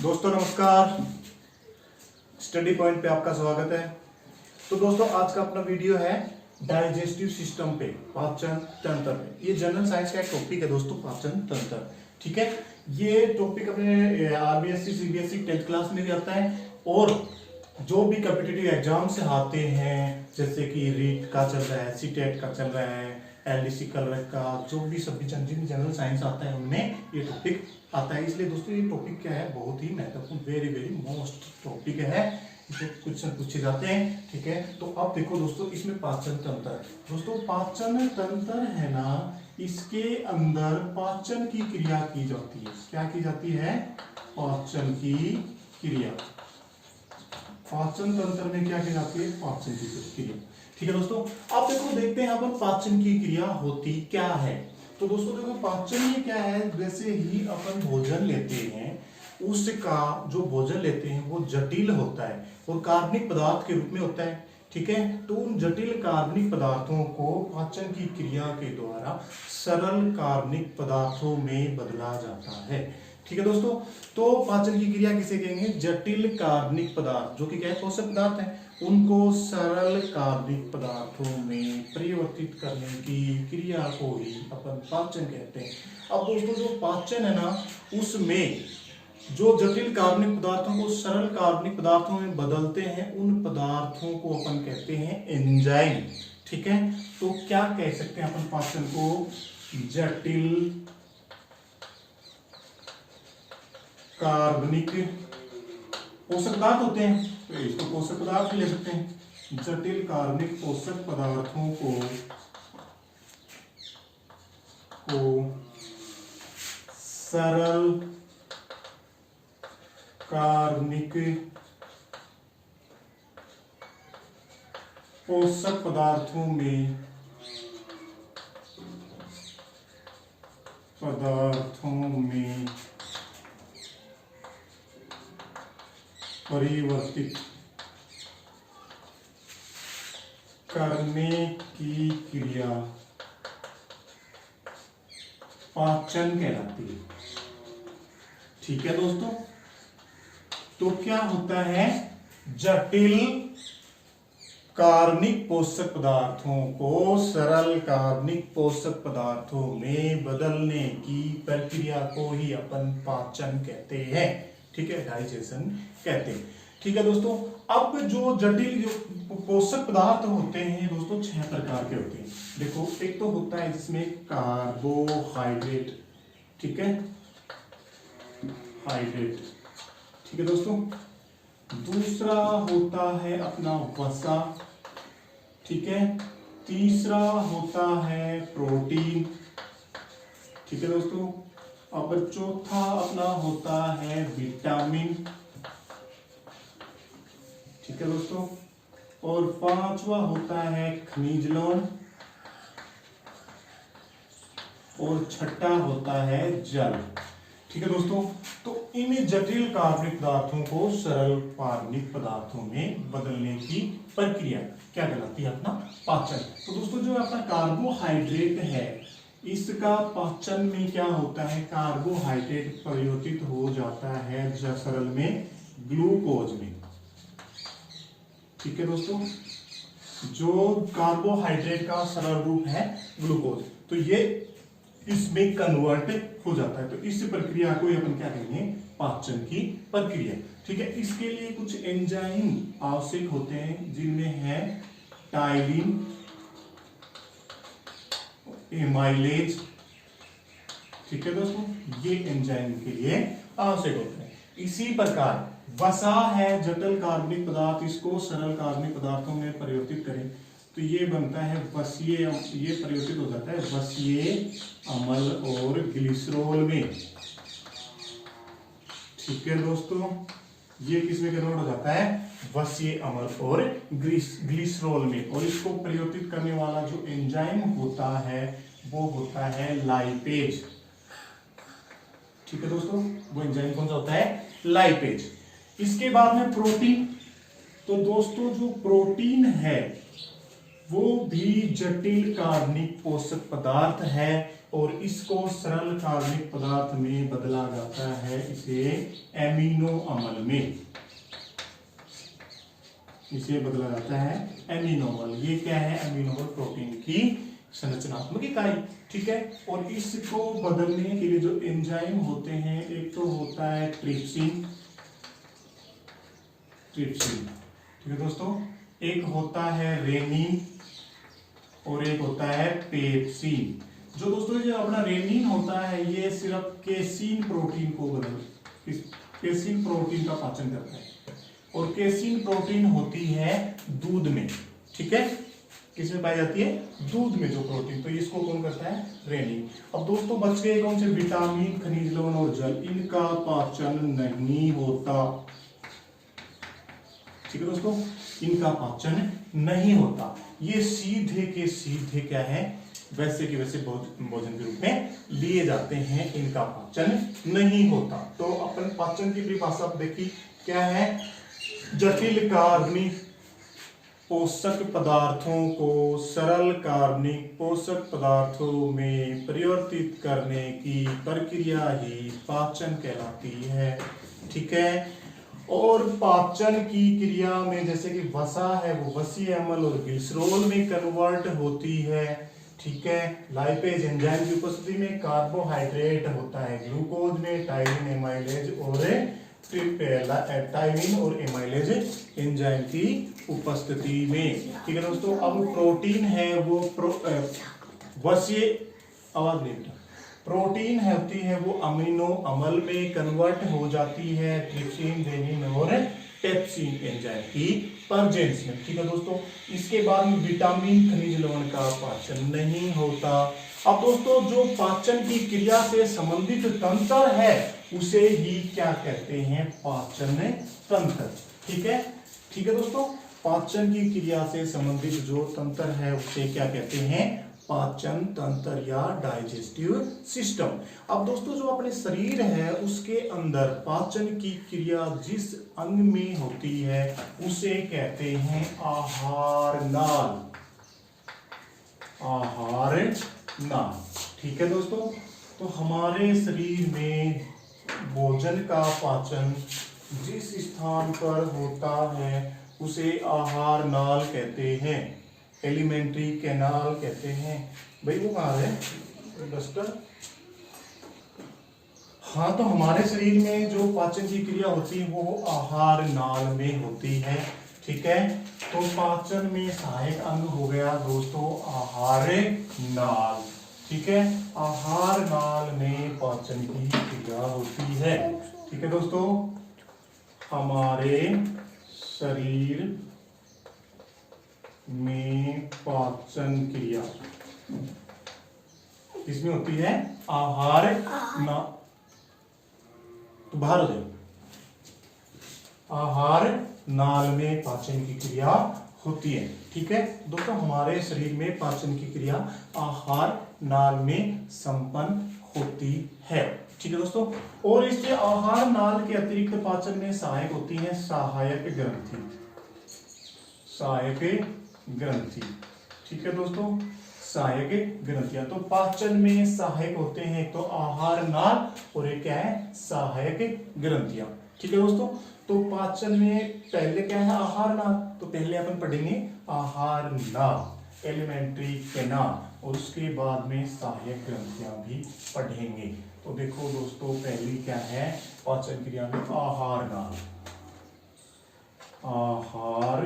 दोस्तों नमस्कार। Study point पे आपका स्वागत है। तो दोस्तों आज का अपना वीडियो है डाइजेस्टिव सिस्टम पे, पाचन तंत्र पे। ये जनरल साइंस का एक टॉपिक है दोस्तों, पाचन तंत्र। ठीक है, ये टॉपिक अपने आरबीएससी सीबीएसई 10th क्लास में भी आता है और जो भी कॉम्पिटिटिव एग्जाम से आते हैं, जैसे कि रीट का चल रहा है, सीटेट का चल रहा है, एलडीसी कलर का, जो भी सभी जनरल साइंस आता है उनमें ये टॉपिक आता है। इसलिए दोस्तों ये टॉपिक क्या है, बहुत ही महत्वपूर्ण, वेरी वेरी मोस्ट टॉपिक है। इसमें क्वेश्चन पूछे जाते हैं। ठीक है, तो अब देखो दोस्तों, इसमें पाचन तंत्र, दोस्तों पाचन तंत्र है ना, इसके अंदर पाचन की क्रिया की जाती है। क्या की जाती है? पाचन की क्रिया। पाचन तंत्र में क्या की जाती है? पाचन की क्रिया। ठीक है दोस्तों, अब देखो देखते हैं अपन पाचन की क्रिया होती क्या है। तो दोस्तों देखो, पाचन ये क्या है, जैसे ही अपन भोजन लेते हैं, उसका जो भोजन लेते हैं वो जटिल होता है और कार्बनिक पदार्थ के रूप में होता है। ठीक है, तो उन जटिल कार्बनिक पदार्थों को पाचन की क्रिया के द्वारा सरल कार्बनिक पदार्थों में बदला जाता है। ठीक है दोस्तों, तो पाचन की क्रिया किसे कहेंगे? जटिल कार्बनिक पदार्थ, जो कि क्या है, पोषक पदार्थ है, उनको सरल कार्बनिक पदार्थों में परिवर्तित करने की क्रिया को ही अपन पाचन कहते हैं। अब दोस्तों जो पाचन है ना, उसमें जो जटिल कार्बनिक पदार्थों को सरल कार्बनिक पदार्थों में बदलते हैं, उन पदार्थों को अपन कहते हैं एंजाइम। ठीक है, तो क्या कह सकते हैं अपन पाचन को? जटिल कार्बनिक पोषक पदार्थ होते हैं, तो इसको पोषक पदार्थ ले सकते हैं। जटिल कार्बनिक पोषक पदार्थों को सरल कार्बनिक पोषक पदार्थों में परिवर्तित करने की क्रिया पाचन कहलाती है। ठीक है दोस्तों, तो क्या होता है? जटिल कार्बनिक पोषक पदार्थों को सरल कार्बनिक पोषक पदार्थों में बदलने की प्रक्रिया को ही अपन पाचन कहते हैं। ठीक है, डाइजेशन कहते हैं। ठीक है दोस्तों, अब जो जटिल जो पोषक पदार्थ होते हैं दोस्तों, 6 प्रकार के होते हैं। देखो, एक तो होता है जिसमें कार्बोहाइड्रेट। ठीक है, हाइड्रेट। ठीक है दोस्तों, दूसरा होता है अपना वसा। ठीक है, तीसरा होता है प्रोटीन। ठीक है दोस्तों, अब चौथा अपना होता है विटामिन। ठीक है दोस्तों, और 5वां होता है खनिज लवण, और 6ठा होता है जल। ठीक है दोस्तों, तो इन जटिल कार्बनिक पदार्थों को सरल कार्बनिक पदार्थों में बदलने की प्रक्रिया क्या कहलाती है? अपना पाचन। तो दोस्तों जो अपना कार्बोहाइड्रेट है, इसका पाचन में क्या होता है? कार्बोहाइड्रेट परिवर्तित हो जाता है सरल में ग्लूकोज में। ठीक है दोस्तों, जो कार्बोहाइड्रेट का सरल रूप है ग्लूकोज, तो ये इसमें कन्वर्ट हो जाता है। तो इस प्रक्रिया को अपन क्या कहेंगे? पाचन की प्रक्रिया। ठीक है, इसके लिए कुछ एंजाइम आवश्यक होते हैं, जिनमें है टाइलिन, एमाइलेज। ठीक है दोस्तों, ये एंजाइम के लिए आवश्यक होते हैं। इसी प्रकार वसा है जटिल कार्बनिक पदार्थ, इसको सरल कार्बनिक पदार्थों में परिवर्तित करें तो ये बनता है वसीय, ये परिवर्तित हो जाता है वसीय अम्ल और ग्लिसरॉल में। ठीक है दोस्तों, ये किसमें कन्वर्ट हो जाता है? वसीय अम्ल और ग्लिसरॉल में। और इसको परिवर्तित करने वाला जो एंजाइम होता है वो होता है लाइपेज। ठीक है दोस्तों, वो एंजाइम कौन सा होता है? लाइपेज। इसके बाद में प्रोटीन। तो दोस्तों जो प्रोटीन है वो भी जटिल कार्बनिक पोषक पदार्थ है, और इसको सरल कार्बनिक पदार्थ में बदला जाता है इसे एमिनो अम्ल में, इसे बदला जाता है एमिनो अम्ल। ये क्या है? एमिनो अम्ल प्रोटीन की संरचनात्मक इकाई, ठीक है। और इसको बदलने के लिए जो एंजाइम होते हैं, एक तो होता है ट्रिप्सिन, ठीक है दोस्तों, एक होता है रेनिन और एक होता है पेप्सिन। जो दोस्तों जो अपना रेनिन होता है ये सिर्फ केसीन प्रोटीन को केसीन प्रोटीन का पाचन करता है, और केसीन प्रोटीन होती है दूध में, ठीक है। किसमें पाई जाती है? दूध में जो प्रोटीन, तो इसको कौन करता है? रेनिन। अब दोस्तों बच गए कौन से? विटामिन, खनिज लवण और जल। इनका पाचन नहीं होता, ठीक है दोस्तों, इनका पाचन नहीं होता। ये सीधे के सीधे क्या है? वैसे के वैसे भोजन के रूप में लिए जाते हैं, इनका पाचन नहीं होता। तो अपन पाचन की परिभाषा देखी क्या है? जटिल कार्बनिक पोषक पदार्थों को सरल कार्बनिक पोषक पदार्थों में परिवर्तित करने की प्रक्रिया ही पाचन कहलाती है, ठीक है। और पाचन की क्रिया में जैसे कि वसा है वो वसीय अम्ल और ग्लिसरॉल में कन्वर्ट होती है, ठीक है। लाइपेज एंजाइम की उपस्थिति में कार्बोहाइड्रेट होता है, ग्लूकोज में टाइरिन एमाइलेज और टाइमिन और एमाइलेज एंजाइम की उपस्थिति में, ठीक है दोस्तों। अब प्रोटीन है वो वसीय आवाज नहीं, प्रोटीन होती है वो अमीनो अम्ल में कन्वर्ट हो जाती है ट्रिप्सिन, रेनिन और पेप्सिन एंजाइम की प्रेजेंस में, ठीक है दोस्तों। इसके बाद में विटामिन, खनिज लवण का पाचन नहीं होता। अब दोस्तों जो पाचन की क्रिया से संबंधित तंत्र है उसे ही क्या कहते हैं? पाचन तंत्र, ठीक है, ठीक है दोस्तों। पाचन की क्रिया से संबंधित जो तंत्र है उसे क्या कहते हैं? पाचन तंत्र या डाइजेस्टिव सिस्टम। अब दोस्तों जो अपने शरीर है उसके अंदर पाचन की क्रिया जिस अंग में होती है उसे कहते हैं आहार नाल, आहार नाल, ठीक है दोस्तों। तो हमारे शरीर में भोजन का पाचन जिस स्थान पर होता है उसे आहार नाल कहते हैं, एलिमेंट्री कैनाल कहते हैं। भाई वो कहाँ है डस्टर? हाँ, तो हमारे शरीर में जो पाचन की क्रिया होती है वो आहार नाल में होती है, ठीक है। तो पाचन में सहायक अंग हो गया दोस्तों आहार नाल, ठीक है। आहार नाल में पाचन की क्रिया होती है, ठीक है दोस्तों। हमारे शरीर में पाचन क्रिया इसमें होती है आहार ना, तो बाहर हो जाए, आहार नाल में पाचन की क्रिया होती है, ठीक है दोस्तों। हमारे शरीर में पाचन की क्रिया आहार नाल में संपन्न होती है, ठीक है दोस्तों। और इसके आहार नाल के अतिरिक्त पाचन में सहायक होती है सहायक ग्रंथि, सहायक ग्रंथि, ठीक है दोस्तों, सहायक ग्रंथियां। तो पाचन में सहायक होते हैं एक तो आहार नाल और एक क्या है? सहायक ग्रंथियां, ठीक है दोस्तों। तो पाचन में पहले क्या है? आहार नाल। तो पहले अपन पढ़ेंगे आहार नाल, एलिमेंट्री कैनाल, और उसके बाद में सहायक ग्रंथियां भी पढ़ेंगे। तो देखो दोस्तों पहली क्या है पाचन क्रिया में? आहार नाल, आहार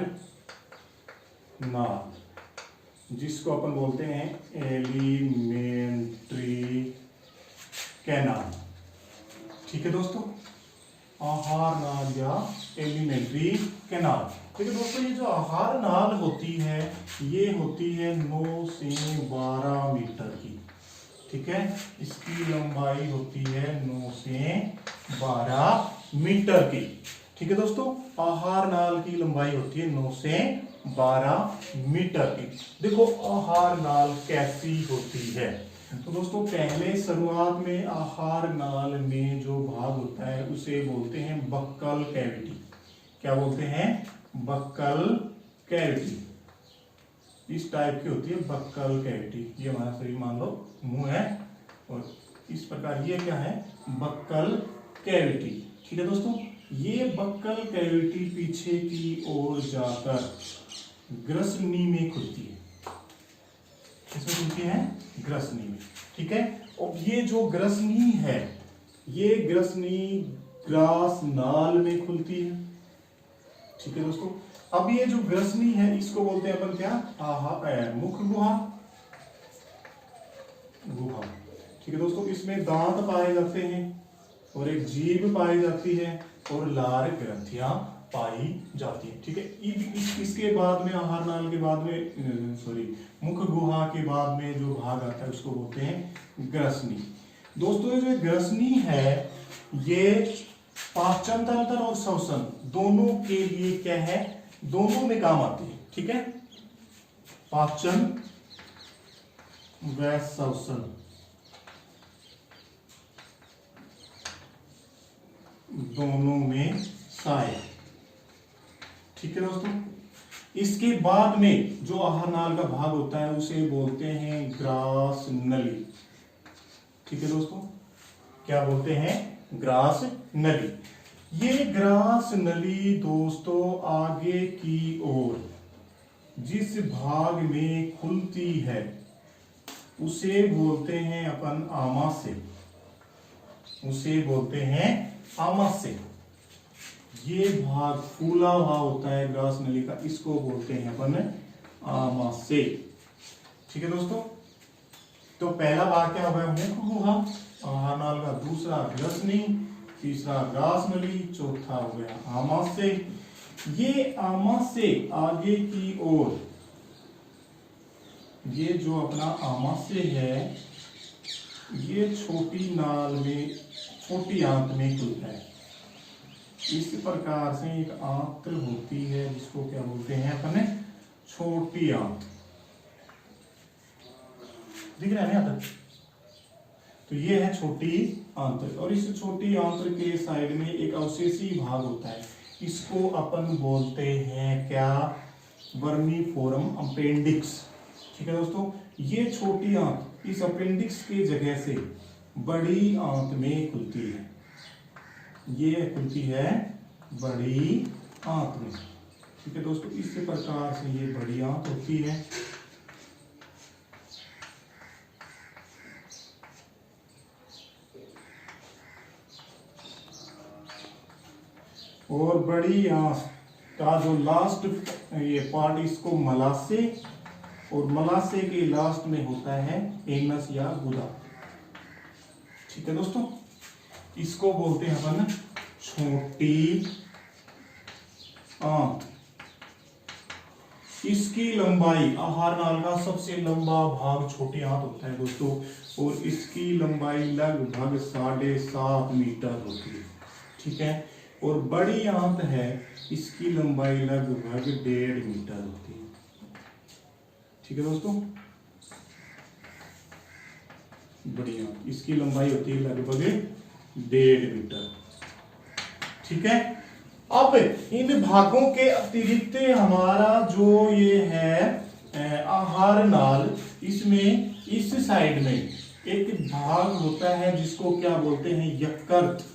नाल जिसको अपन बोलते हैं एलिमेंट्री कैनाल, ठीक है दोस्तों। आहार नाल या एलिमेंट्री कैनाल, ठीक है दोस्तों। ये जो आहार नाल होती है ये होती है 9 से 12 मीटर की, ठीक है। इसकी लंबाई होती है 9 से 12 मीटर की, ठीक है दोस्तों। आहार नाल की लंबाई होती है 9 से 12 मीटर की। देखो आहार नाल कैसी होती है? तो दोस्तों पहले शुरुआत में आहार नाल में जो भाग होता है उसे बोलते हैं बक्कल कैविटी। क्या बोलते हैं? Buccal cavity. इस टाइप की होती है बक्कल कैविटी। ये हमारा शरीर मान लो मुंह है और इस प्रकार ये क्या है, बक्कल कैविटी। ठीक है दोस्तों, ये बक्कल कैविटी पीछे की ओर जाकर ग्रसनी में खुलती है। किसमें खुलती है, ग्रसनी में। ठीक है, अब ये जो ग्रसनी है, ये ग्रसनी ग्रास नाल में खुलती है। ठीक है दोस्तों, अब ये जो ग्रसनी है इसको बोलते हैं अपन क्या, मुख गुहा। गुहा। ठीक है दोस्तों, इसमें दांत पाए जाते हैं और एक जीभ पाई जाती है और लार ग्रंथियां पाई जाती है। ठीक है, इसके बाद में आहार नाल के बाद में मुख गुहा के बाद में जो भाग आता है उसको बोलते हैं ग्रसनी। दोस्तों ये जो ग्रसनी है ये पाचन तंत्र और श्वसन दोनों के लिए क्या है, दोनों में काम आती है। ठीक है, पाचन व श्वसन दोनों में सहायक। ठीक है दोस्तों, इसके बाद में जो आहार नाल का भाग होता है उसे बोलते हैं ग्रास नली। ठीक है दोस्तों, क्या बोलते हैं, ग्रास नली। ये ग्रास नली दोस्तों आगे की ओर जिस भाग में खुलती है उसे बोलते हैं अपन आमाशय। उसे बोलते हैं आमाशय। ये भाग फूला हुआ होता है ग्रास नली का, इसको बोलते हैं अपन आमाशय। ठीक है दोस्तों, तो पहला भाग क्या हुआ, मुख गुहा, आहार नाल का, दूसरा ग्रसनी, तीसरा ग्रास नली, चौथा हो गया आमाशय। ये आमाशय आगे की ओर, ये जो अपना आमाशय है ये छोटी नाल में, छोटी आंत में खुलता है। इस प्रकार से एक आंत होती है जिसको क्या बोलते हैं अपने, छोटी आंत। दिख रहा है ना यहाँ तक, तो ये है छोटी आंत्र। और इस छोटी आंत्र के साइड में एक अवशेषी भाग होता है, इसको अपन बोलते हैं क्या, वर्मीफोरम अपेंडिक्स। ठीक है दोस्तों, ये छोटी आंत इस अपेंडिक्स की जगह से बड़ी आंत में खुलती है। ये खुलती है बड़ी आंत में। ठीक है दोस्तों, इस प्रकार से ये बड़ी आंत होती है। और बड़ी आंत का जो लास्ट ये पार्ट इसको मलाशय, और मलाशय के लास्ट में होता है एनस या गुदा। ठीक है दोस्तों, इसको बोलते हैं अपन छोटी आंत। इसकी लंबाई, आहार नाल का सबसे लंबा भाग छोटी आंत होता है दोस्तों, और इसकी लंबाई लगभग 7.5 मीटर होती है। ठीक है, और बड़ी आंत है इसकी लंबाई लगभग 1.5 मीटर होती है। ठीक है दोस्तों, बड़ी आंत इसकी लंबाई होती है लगभग 1.5 मीटर। ठीक है, अब इन भागों के अतिरिक्त हमारा जो ये है आहार नाल, इसमें इस साइड में एक भाग होता है जिसको क्या बोलते हैं, यकृत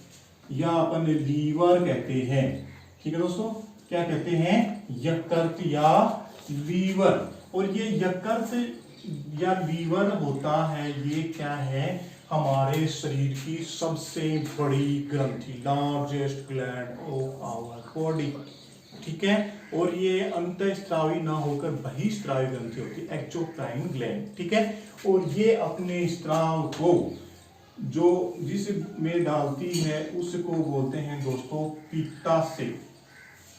या अपन लीवर कहते हैं। ठीक है दोस्तों, क्या कहते हैं, यकृत या लीवर। और ये यकृत या लीवर होता है, ये क्या है, हमारे शरीर की सबसे बड़ी ग्रंथि, largest gland of our body. ठीक है, और ये अंतःस्रावी ना होकर बहिस्रावी ग्रंथि होती है, एक्सोक्राइन ग्लैंड। ठीक है, और ये अपने स्राव को जो जिस में डालती है उसको बोलते हैं दोस्तों पित्ताशय।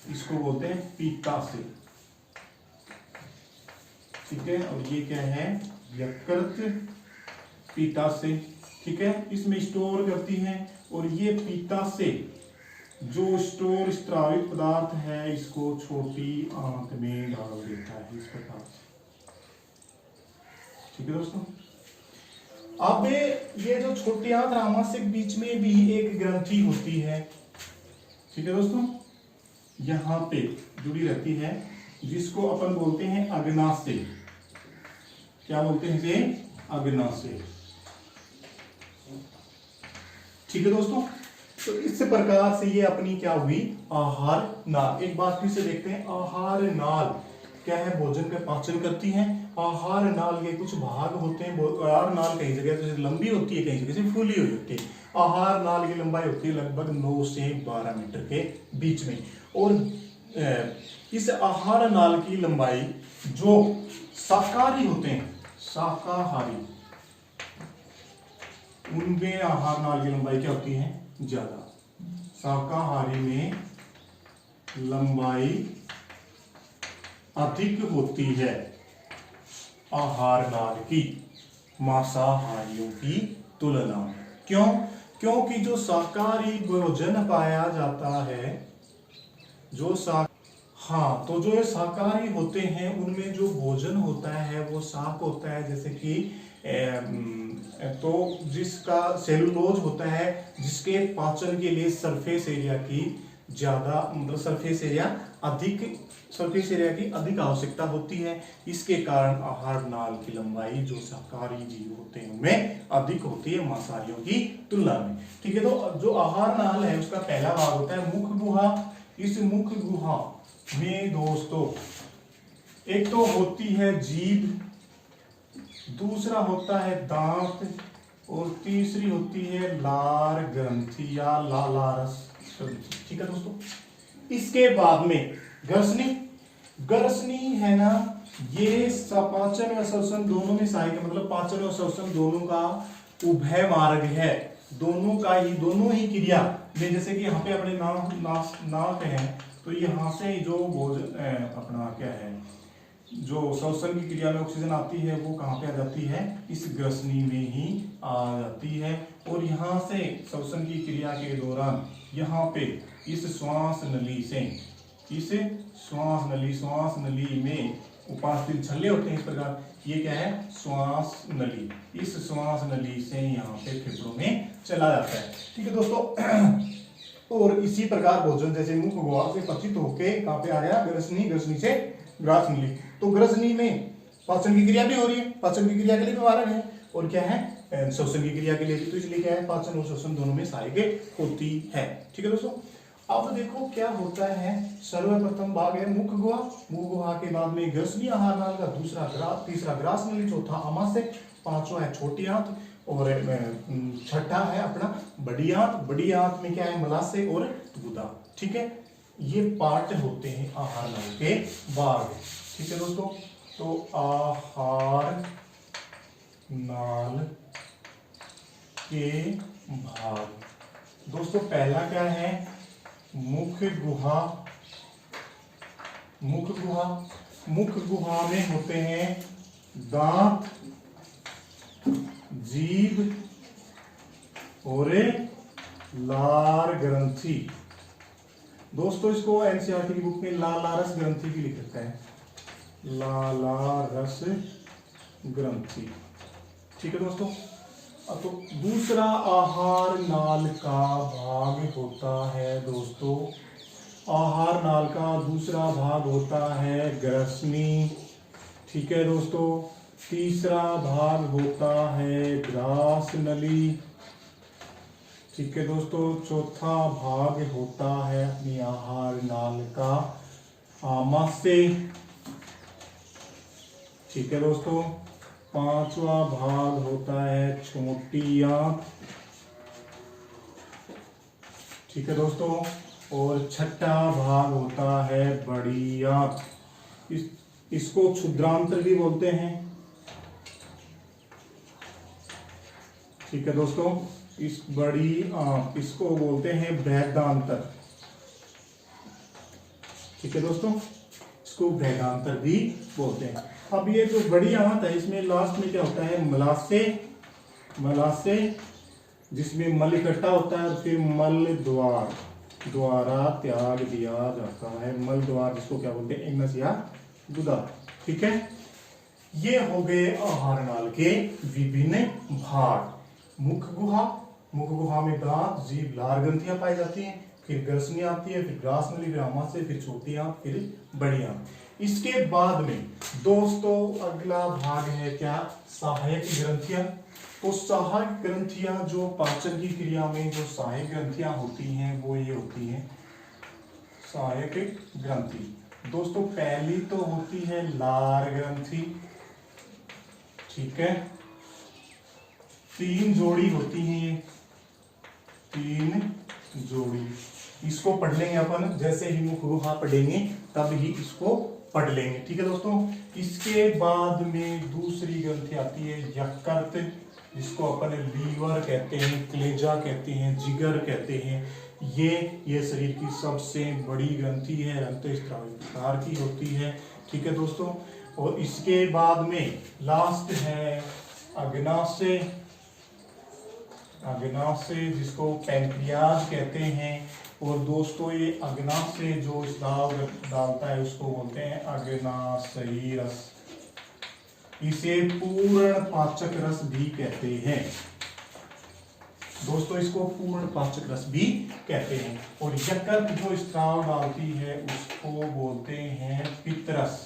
इसको बोलते हैं पित्ताशय। ठीक है, और ये क्या है, यकृत, पित्ताशय। ठीक है, इसमें स्टोर करती है, और ये पित्ताशय जो स्टोर स्रावित पदार्थ है इसको छोटी आंत में डाल देता है, इस प्रकार। ठीक है दोस्तों, अब ये जो छोटी आंत और आमाशय के बीच में भी एक ग्रंथि होती है। ठीक है दोस्तों, यहां पे जुड़ी रहती है, जिसको अपन बोलते हैं अग्नाशय। क्या बोलते हैं इसे, अग्नाशय। ठीक है दोस्तों। तो इस प्रकार से ये अपनी क्या हुई, आहार नाल। एक बात फिर से देखते हैं, आहार नाल क्या है, भोजन का पाचन करती है। आहार नाल के कुछ भाग होते हैं। आहार नाल कई जगह से लंबी होती है, कई जगह से फूली हुई होती है। आहार नाल की लंबाई होती है लगभग 9 से 12 मीटर के बीच में। और इस आहार नाल की लंबाई जो शाकाहारी होते हैं, शाकाहारी, उनमें आहार नाल की लंबाई क्या होती है, ज्यादा। शाकाहारी में लंबाई अधिक होती है आहार नाल की मांसाहारियों की तुलना में। क्यों? क्योंकि जो शाकाहारी भोजन पाया जाता है, जो तो जो शाकाहारी होते हैं उनमें जो भोजन होता है वो शाक होता है, जैसे कि तो जिसका सेलुलोज होता है, जिसके पाचन के लिए सरफेस एरिया की ज्यादा, मतलब सरफेस एरिया की अधिक आवश्यकता होती है। इसके कारण आहार नाल की लंबाई जो शाकाहारी जीव होते हैं उनमें अधिक होती है मांसाहारियों की तुलना में। ठीक है, तो जो आहार नाल है उसका पहला भाग होता है मुख गुहा। इस मुख गुहा में दोस्तों एक तो होती है जीभ, दूसरा होता है दांत, और तीसरी होती है लार ग्रंथि या लालारस ग्रंथि। ठीक है दोस्तों। इसके बाद में ग्रसनी है ना, ये पाचन व श्वसन दोनों में सहायक है, मतलब पाचन और श्वसन दोनों का उभय मार्ग है, दोनों ही क्रिया में। जैसे कि यहाँ पे अपने नाक है, तो यहाँ से जो भोजन अपना क्या है, जो श्वसन की क्रिया में ऑक्सीजन आती है वो कहाँ पे आ जाती है, इस ग्रसनी में ही आ जाती है। और यहाँ से श्वसन की क्रिया के दौरान यहाँ पे इस श्वास नली में उपास्थि छल्ले होते हैं इस प्रकार, ये क्या है, श्वास नली। इस श्वास नली से यहाँ पे फेफड़ों में चला जाता है। ठीक है दोस्तों। और इसी प्रकार भोजन जैसे मुख गुहा से पचित होके कहाँ पे आ गया, ग्रसनी से ग्रास नली। तो ग्रसनी में पाचन की क्रिया भी हो रही है, पाचन की क्रिया के लिए भी मार्ग है, और क्या है, श्वसन की क्रिया के लिए भी। तो इसलिए क्या है, पाचन और श्वसन दोनों में सहायक होती है। ठीक है दोस्तों। अब देखो क्या होता है, सर्वप्रथम भाग है मुख गुहा। मुख गुहा के बाद में ग्रसनी आहार नाल का, तीसरा ग्रास नली, चौथा आमाशय, पांचवा है छोटी आंत, और छठा है अपना बड़ी आंत। बड़ी आंत में क्या है, मलाशय और गुदा। ठीक है, ये पार्ट होते हैं आहार नाल के भाग। ठीक है दोस्तों। तो आहार नाल के भाग दोस्तों, पहला क्या है, मुख गुहा। मुख गुहा में होते हैं दांत, जीभ और लार ग्रंथि। दोस्तों इसको एनसीईआरटी की बुक में लालारस ग्रंथि भी लिख रखा है, लालारस ग्रंथि। ठीक है दोस्तों। अब तो दूसरा आहार नाल का भाग होता है दोस्तों, आहार नाल का दूसरा भाग होता है ग्रसनी। ठीक है दोस्तों। तीसरा भाग होता है ग्रास नली। ठीक है दोस्तों। चौथा भाग होता है अपनी आहार नाल का आमाशय। ठीक है दोस्तों। पांचवा भाग होता है छोटी आंत। ठीक है दोस्तों। और छठा भाग होता है बड़ी आंत। इसको क्षुद्रांत्र भी बोलते हैं। ठीक है दोस्तों। इस बड़ी आंत इसको बोलते हैं बृहदांतर। ठीक है दोस्तों, इसको बृहदांतर भी बोलते हैं। अब ये जो बड़ी आंत है, इसमें लास्ट में क्या होता है, मलाशय, जिसमें मल इकट्ठा होता है और फिर मल द्वारा त्याग दिया जाता है। मल द्वार जिसको क्या बोलते हैं, एग्नस या गुदा। ठीक है, ये हो गए आहार नाल के विभिन्न भाग। मुख गुहा में दांत, जीभ, लार ग्रंथियां पाई जाती हैं, फिर ग्रसनी आती है, फिर ग्रास नली, फिर आमाशय, फिर छोटी आंत, फिर बड़ी आंत। इसके बाद में दोस्तों अगला भाग है क्या, सहायक ग्रंथियां। तो सहायक ग्रंथियां जो पाचन की क्रिया में जो सहायक ग्रंथियां होती हैं वो ये होती हैं सहायक ग्रंथि। दोस्तों पहली तो होती है लार ग्रंथि, ठीक है, 3 जोड़ी होती हैं ये, 3 जोड़ी। इसको पढ़ लेंगे अपन, जैसे ही मुख गुहा पढ़ेंगे तब ही इसको पढ़ लेंगे, ठीक है दोस्तों। इसके बाद में दूसरी ग्रंथि आती है यकृत, जिसको अपन लीवर कहते हैं, कलेजा कहते हैं, जिगर कहते हैं। ये शरीर की सबसे बड़ी ग्रंथि है, रक्तस्रावी प्रकार की होती है, ठीक है दोस्तों। और इसके बाद में लास्ट है अग्नाशय, अग्नाशय जिसको पैंक्रियाज कहते हैं। और दोस्तों ये अग्नाशय जो स्राव डालता है उसको बोलते हैं अग्नाशयी रस। इसे पूर्ण पाचक रस भी कहते हैं दोस्तों, इसको पूर्ण पाचक रस भी कहते हैं। और यकृत जो स्राव डालती है उसको बोलते हैं पित्तरस।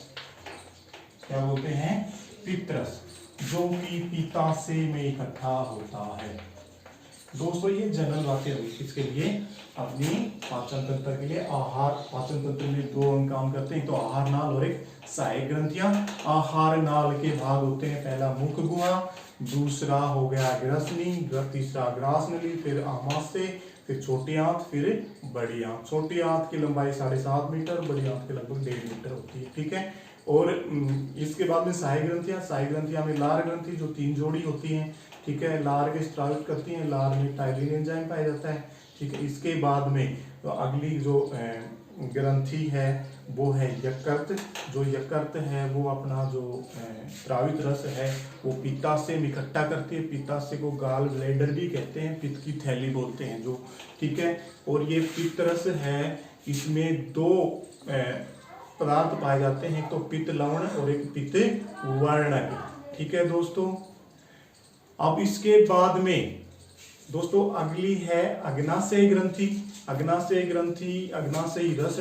क्या बोलते हैं? पित्तरस, जो कि पित्ताशय में इकट्ठा होता है। दोस्तों ये जनरल बातें हुई किसके लिए? अपनी पाचन तंत्र के लिए। आहार पाचन तंत्र में 2 अंग काम करते हैं, तो आहार नाल और एक सहायक ग्रंथियां। आहार नाल के भाग होते हैं, पहला मुख गुहा, दूसरा हो गया ग्रसनी, तीसरा ग्रास नली, फिर आमाशय, फिर छोटी आंत, फिर बड़ी आंत। छोटी आंत की लंबाई 7.5 मीटर, बड़ी आंत की लगभग 1.5 मीटर होती है, ठीक है। और इसके बाद में सहायक ग्रंथियां, सहायक ग्रंथियां में लार ग्रंथि जो 3 जोड़ी होती हैं, ठीक है, लार के स्त्रावित करती हैं, लार में टाइलिन एंजाइम पाया जाता है, ठीक है। इसके बाद में तो अगली जो ग्रंथि है वो है यकृत। जो यकृत है वो अपना जो स्रावित रस है वो पित्ताशय में इकट्ठा करती है। पित्ताशय को गाल ब्लैडर भी कहते हैं, पित्त की थैली बोलते हैं जो, ठीक है। और ये पित्त रस है, इसमें 2 पदार्थ पाए जाते हैं, तो पित्त लवण और एक पित्त वर्णक, ठीक है दोस्तों। अब इसके बाद में दोस्तों अगली है अग्नाशय ग्रंथि। अग्नाशय ग्रंथि अग्नाशयी रस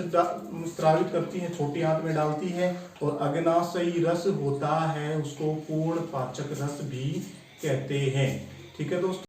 स्रावित करती है, छोटी आंत में डालती है, और अग्नाशयी रस होता है उसको पूर्ण पाचक रस भी कहते हैं, ठीक है दोस्तों।